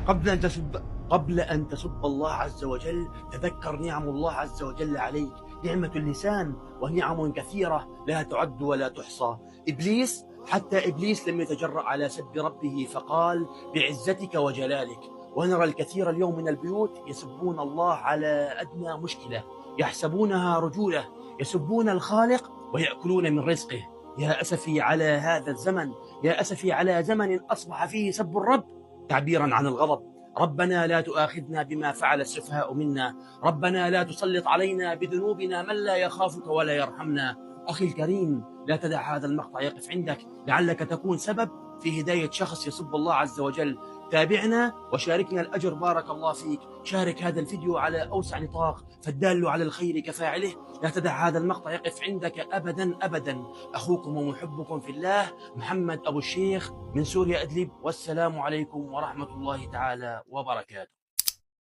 قبل أن تسب قبل أن تسب الله عز وجل تذكر نعم الله عز وجل عليك. نعمة اللسان ونعم كثيرة لا تعد ولا تحصى. حتى إبليس لم يتجرأ على سب ربه فقال: بعزتك وجلالك. ونرى الكثير اليوم من البيوت يسبون الله على أدنى مشكلة، يحسبونها رجولة، يسبون الخالق ويأكلون من رزقه. يا أسفي على هذا الزمن، يا أسفي على زمن أصبح فيه سب الرب تعبيرا عن الغضب. ربنا لا تؤاخذنا بما فعل السفهاء منا، ربنا لا تسلط علينا بذنوبنا من لا يخافك ولا يرحمنا. أخي الكريم، لا تدع هذا المقطع يقف عندك، لعلك تكون سبب في هداية شخص يسب الله عز وجل. تابعنا وشاركنا الأجر، بارك الله فيك. شارك هذا الفيديو على أوسع نطاق، فالدال على الخير كفاعله. لا تدع هذا المقطع يقف عندك أبدا أبدا. أخوكم ومحبكم في الله محمد أبو الشيخ من سوريا إدلب، والسلام عليكم ورحمة الله تعالى وبركاته.